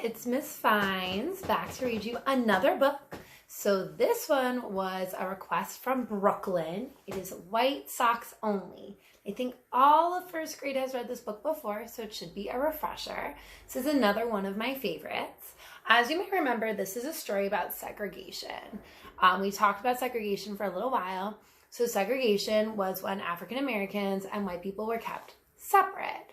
it's Miss Fines back to read you another book. So this one was a request from Brooklyn. It is White Socks Only. I think all of first grade has read this book before, so it should be a refresher. This is another one of my favorites. As you may remember, this is a story about segregation. We talked about segregation for a little while. So segregation was when African Americans and white people were kept separate.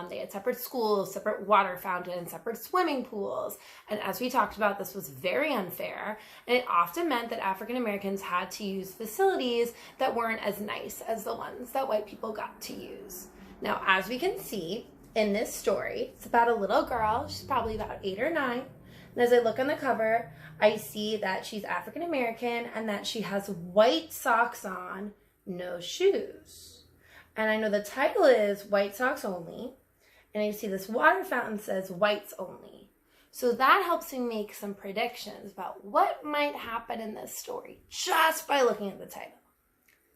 They had separate schools, separate water fountains, separate swimming pools. And as we talked about, this was very unfair. And it often meant that African Americans had to use facilities that weren't as nice as the ones that white people got to use. Now, as we can see in this story, it's about a little girl. She's probably about 8 or 9. And as I look on the cover, I see that she's African American and that she has white socks on, no shoes. And I know the title is White Socks Only. And I see this water fountain says Whites Only. So that helps me make some predictions about what might happen in this story just by looking at the title.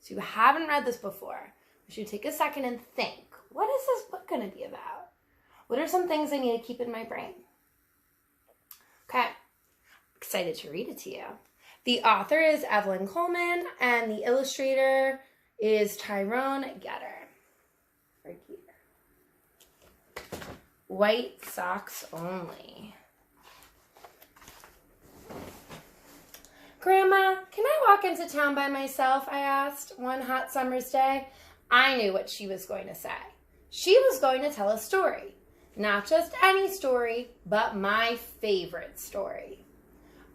So if you haven't read this before, you should take a second and think, what is this book going to be about? What are some things I need to keep in my brain? Okay, excited to read it to you. The author is Evelyn Coleman and the illustrator is Tyrone Getter. Right here. White Socks Only. Grandma, can I walk into town by myself? I asked one hot summer's day. I knew what she was going to say. She was going to tell a story. Not just any story, but my favorite story.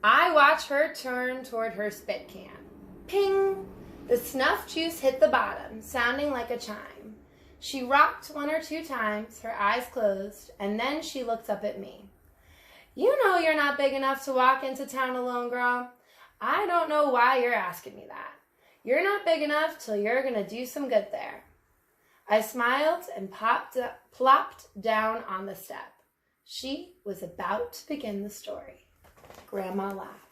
I watched her turn toward her spit can. Ping! The snuff juice hit the bottom, sounding like a chime. She rocked 1 or 2 times, her eyes closed, and then she looked up at me. You know you're not big enough to walk into town alone, girl. I don't know why you're asking me that. You're not big enough till you're going to do some good there. I smiled and plopped down on the step. She was about to begin the story. Grandma laughed.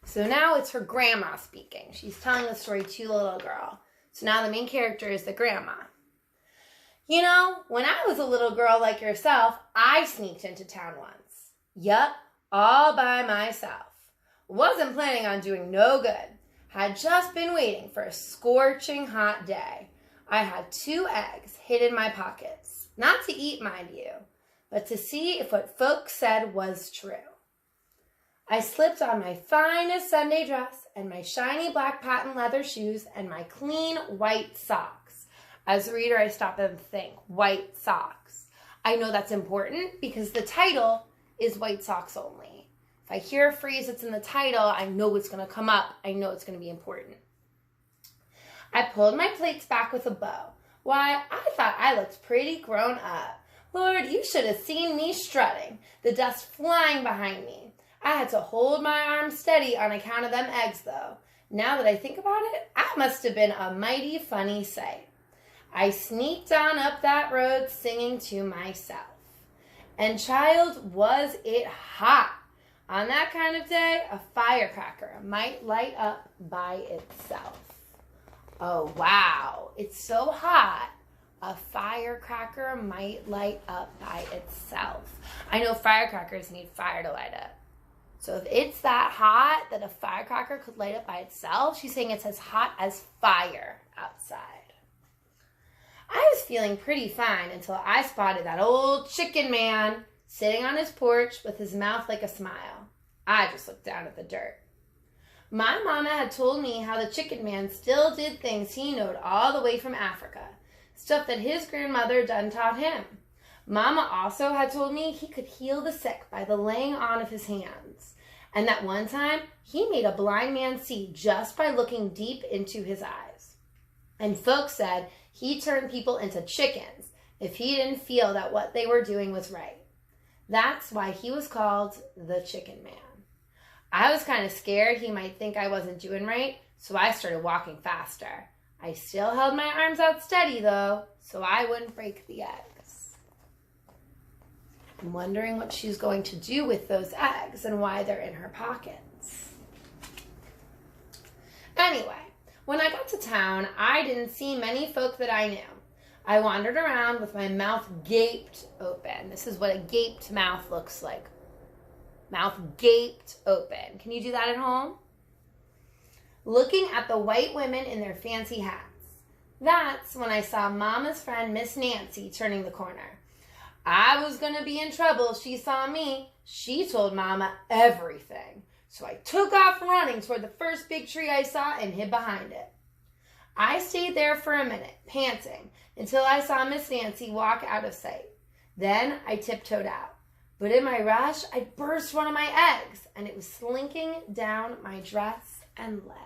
So now it's her grandma speaking. She's telling the story to the little girl. So now the main character is the grandma. You know, when I was a little girl like yourself, I sneaked into town once. Yup, all by myself. Wasn't planning on doing no good. Had just been waiting for a scorching hot day. I had 2 eggs hid in my pockets. Not to eat, mind you, but to see if what folks said was true. I slipped on my finest Sunday dress and my shiny black patent leather shoes and my clean white socks. As a reader, I stop and think, white socks. I know that's important because the title is White Socks Only. If I hear a phrase that's in the title, I know it's going to come up. I know it's going to be important. I pulled my plaits back with a bow. Why, I thought I looked pretty grown up. Lord, you should have seen me strutting, the dust flying behind me. I had to hold my arms steady on account of them eggs, though. Now that I think about it, I must have been a mighty funny sight. I sneaked on up that road singing to myself. And child, was it hot. On that kind of day, a firecracker might light up by itself. Oh, wow. It's so hot. A firecracker might light up by itself. I know firecrackers need fire to light up. So if it's that hot that a firecracker could light up by itself, she's saying it's as hot as fire outside. I was feeling pretty fine until I spotted that old chicken man sitting on his porch with his mouth like a smile. I just looked down at the dirt. My mama had told me how the chicken man still did things he knowed all the way from Africa, stuff that his grandmother done taught him. Mama also had told me he could heal the sick by the laying on of his hands, and that one time he made a blind man see just by looking deep into his eyes. And folks said he turned people into chickens if he didn't feel that what they were doing was right. That's why he was called the Chicken Man. I was kind of scared he might think I wasn't doing right, so I started walking faster. I still held my arms out steady, though, so I wouldn't break the eggs. I'm wondering what she's going to do with those eggs and why they're in her pockets. Anyway, when I got to town, I didn't see many folk that I knew. I wandered around with my mouth gaped open. This is what a gaped mouth looks like. Mouth gaped open. Can you do that at home? Looking at the white women in their fancy hats. That's when I saw Mama's friend, Miss Nancy, turning the corner. I was going to be in trouble if she saw me. She told Mama everything. So I took off running toward the first big tree I saw and hid behind it. I stayed there for a minute, panting, until I saw Miss Nancy walk out of sight. Then I tiptoed out. But in my rush, I burst one of my eggs, and it was slinking down my dress and legs.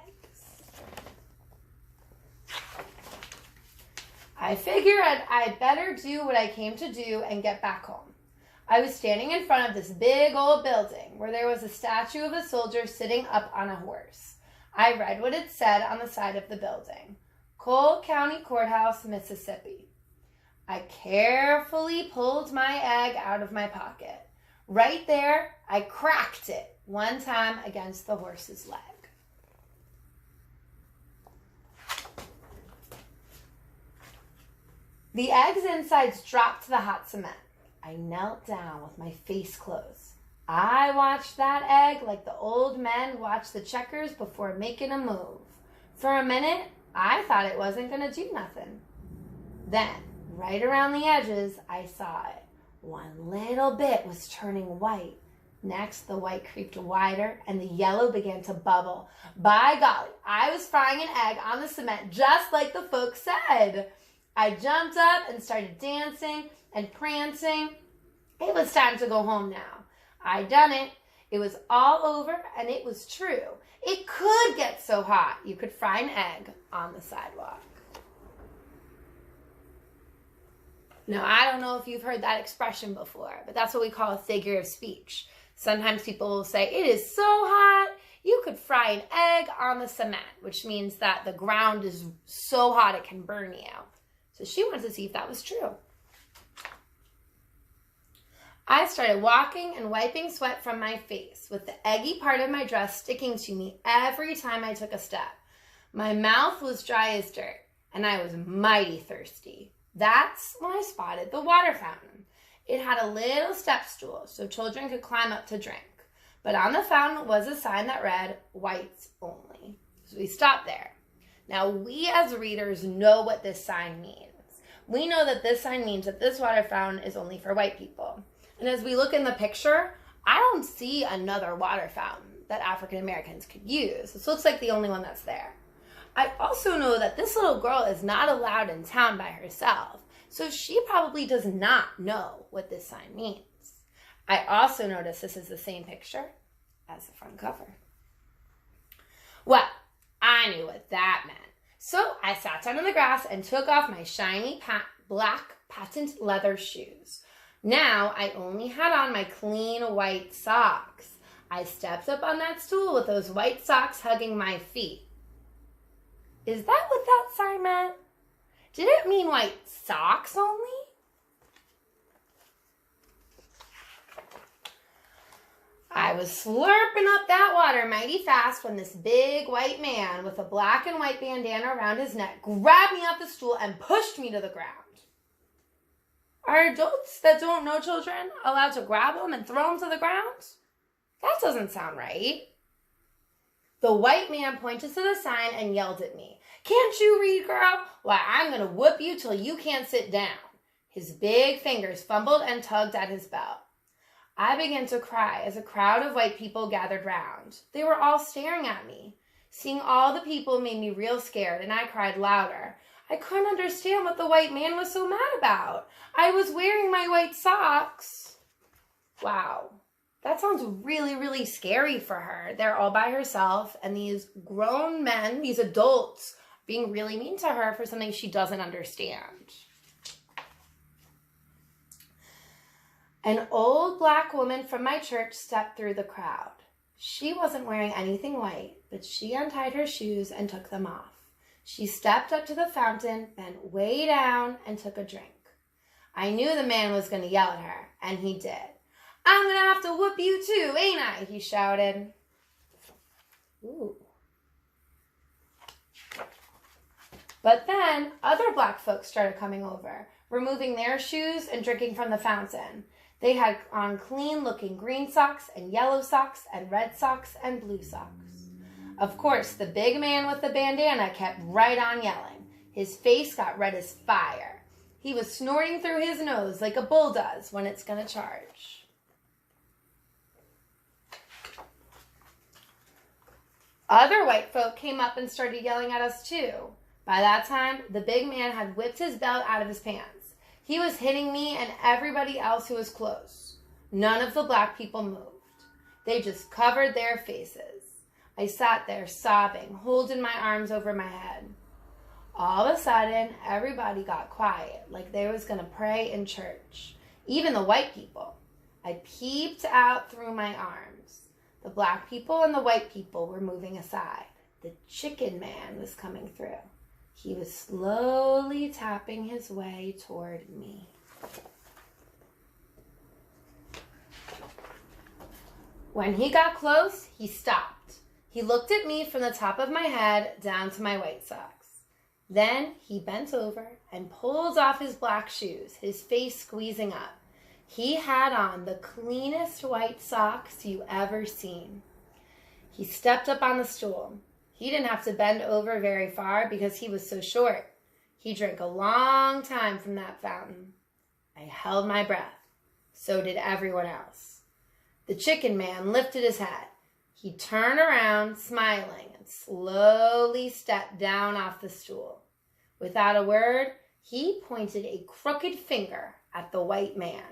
I figured I'd better do what I came to do and get back home. I was standing in front of this big old building where there was a statue of a soldier sitting up on a horse. I read what it said on the side of the building. Cole County Courthouse, Mississippi. I carefully pulled my egg out of my pocket. Right there, I cracked it one time against the horse's leg. The egg's insides dropped to the hot cement. I knelt down with my face closed. I watched that egg like the old men watch the checkers before making a move. For a minute, I thought it wasn't going to do nothing. Then, right around the edges, I saw it. One little bit was turning white. Next, the white creeped wider, and the yellow began to bubble. By golly, I was frying an egg on the cement just like the folks said. I jumped up and started dancing and prancing. It was time to go home now. I'd done it. It was all over, and it was true. It could get so hot you could fry an egg on the sidewalk. Now, I don't know if you've heard that expression before, but that's what we call a figure of speech. Sometimes people will say, it is so hot, you could fry an egg on the cement, which means that the ground is so hot it can burn you. So she wanted to see if that was true. I started walking and wiping sweat from my face, with the eggy part of my dress sticking to me every time I took a step. My mouth was dry as dirt, and I was mighty thirsty. That's when I spotted the water fountain. It had a little step stool so children could climb up to drink. But on the fountain was a sign that read, whites only. So we stopped there. Now we as readers know what this sign means. We know that this sign means that this water fountain is only for white people. And as we look in the picture, I don't see another water fountain that African Americans could use. This looks like the only one that's there. I also know that this little girl is not allowed in town by herself, so she probably does not know what this sign means. I also notice this is the same picture as the front cover. Well, I knew what that meant. So I sat down on the grass and took off my shiny black patent leather shoes. Now I only had on my clean white socks. I stepped up on that stool with those white socks hugging my feet. Is that what that sign meant? Did it mean white socks only? I was slurping up that water mighty fast when this big white man with a black and white bandana around his neck grabbed me off the stool and pushed me to the ground. Are adults that don't know children allowed to grab them and throw them to the ground? That doesn't sound right. The white man pointed to the sign and yelled at me. Can't you read, girl? Why, I'm going to whoop you till you can't sit down. His big fingers fumbled and tugged at his belt. I began to cry as a crowd of white people gathered round. They were all staring at me. Seeing all the people made me real scared, and I cried louder. I couldn't understand what the white man was so mad about. I was wearing my white socks. Wow. That sounds really, really scary for her. They're all by herself, and these grown men, these adults, being really mean to her for something she doesn't understand. An old black woman from my church stepped through the crowd. She wasn't wearing anything white, but she untied her shoes and took them off. She stepped up to the fountain, bent way down, and took a drink. I knew the man was going to yell at her, and he did. I'm going to have to whoop you too, ain't I? He shouted. Ooh. But then other black folks started coming over, removing their shoes and drinking from the fountain. They had on clean-looking green socks and yellow socks and red socks and blue socks. Of course, the big man with the bandana kept right on yelling. His face got red as fire. He was snorting through his nose like a bull does when it's going to charge. Other white folk came up and started yelling at us too. By that time, the big man had whipped his belt out of his pants. He was hitting me and everybody else who was close. None of the black people moved. They just covered their faces. I sat there sobbing, holding my arms over my head. All of a sudden, everybody got quiet, like they was going to pray in church. Even the white people. I peeped out through my arms. The black people and the white people were moving aside. The chicken man was coming through. He was slowly tapping his way toward me. When he got close, he stopped. He looked at me from the top of my head down to my white socks. Then he bent over and pulled off his black shoes, his face squeezing up. He had on the cleanest white socks you ever seen. He stepped up on the stool. He didn't have to bend over very far because he was so short. He drank a long time from that fountain. I held my breath. So did everyone else. The chicken man lifted his head. He turned around, smiling, and slowly stepped down off the stool. Without a word, he pointed a crooked finger at the white man.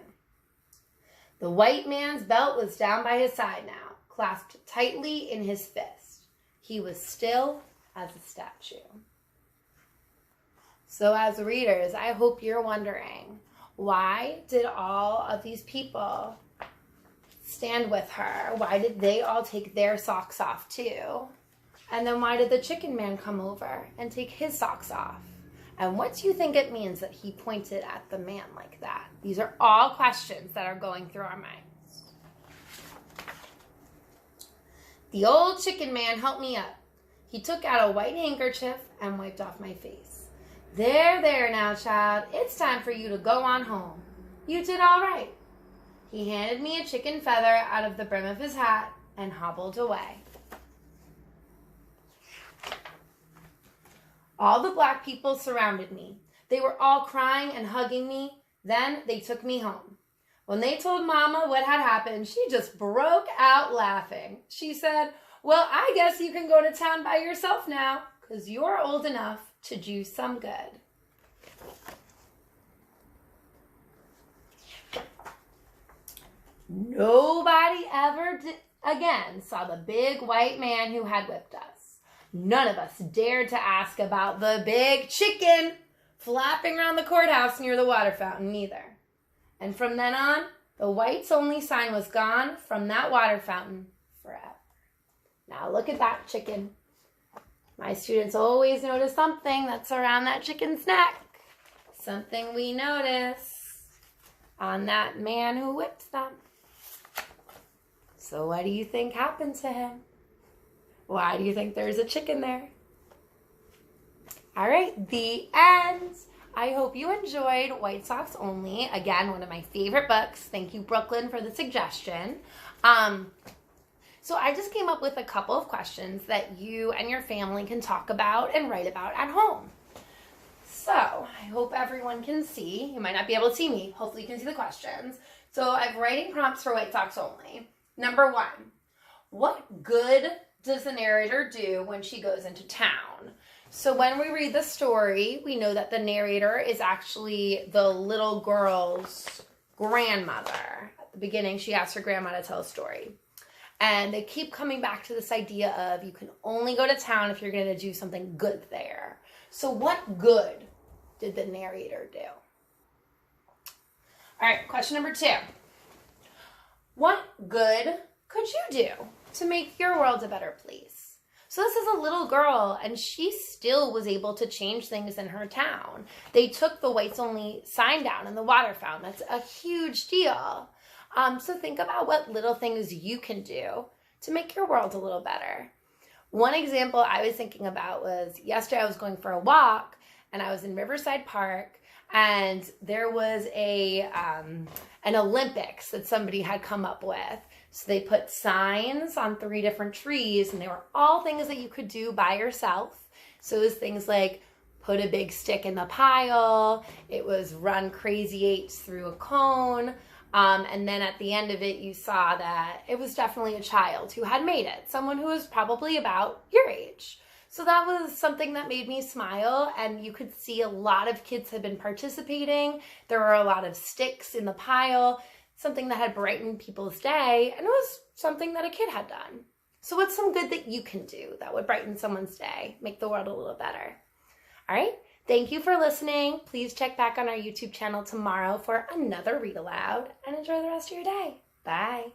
The white man's belt was down by his side now, clasped tightly in his fist. He was still as a statue. So as readers, I hope you're wondering, why did all of these people stand with her? Why did they all take their socks off too? And then why did the chicken man come over and take his socks off? And what do you think it means that he pointed at the man like that? These are all questions that are going through our minds. The old chicken man helped me up. He took out a white handkerchief and wiped off my face. There now, child. It's time for you to go on home. You did all right. He handed me a chicken feather out of the brim of his hat and hobbled away. All the black people surrounded me. They were all crying and hugging me. Then they took me home. When they told Mama what had happened, she just broke out laughing. She said, "Well, I guess you can go to town by yourself now, 'cause you're old enough to do some good." Nobody ever again saw the big white man who had whipped us. None of us dared to ask about the big chicken flapping around the courthouse near the water fountain either. And from then on, the whites only sign was gone from that water fountain forever. Now look at that chicken. My students always notice something that's around that chicken's neck. Something we notice on that man who whipped them. So what do you think happened to him? Why do you think there's a chicken there? All right, the end. I hope you enjoyed White Socks Only. Again, one of my favorite books. Thank you, Brooklyn, for the suggestion. So I just came up with a couple of questions that you and your family can talk about and write about at home. So I hope everyone can see. You might not be able to see me. Hopefully you can see the questions. So I have writing prompts for White Socks Only. Number 1, what good does the narrator do when she goes into town? So when we read the story, we know that the narrator is actually the little girl's grandmother. At the beginning, she asks her grandma to tell a story. And they keep coming back to this idea of you can only go to town if you're going to do something good there. So what good did the narrator do? All right, question number 2. What good could you do to make your world a better place? So this is a little girl, and she still was able to change things in her town. They took the whites only sign down in the water fountain. That's a huge deal. So think about what little things you can do to make your world a little better. One example I was thinking about was yesterday I was going for a walk, and I was in Riverside Park, and there was an Olympics that somebody had come up with. So they put signs on 3 different trees, and they were all things that you could do by yourself. So it was things like put a big stick in the pile, it was run crazy 8s through a cone, and then at the end of it, you saw that it was definitely a child who had made it, someone who was probably about your age. So that was something that made me smile, and you could see a lot of kids had been participating. There were a lot of sticks in the pile, something that had brightened people's day, and it was something that a kid had done. So what's some good that you can do that would brighten someone's day, make the world a little better? All right, thank you for listening. Please check back on our YouTube channel tomorrow for another Read Aloud, and enjoy the rest of your day. Bye.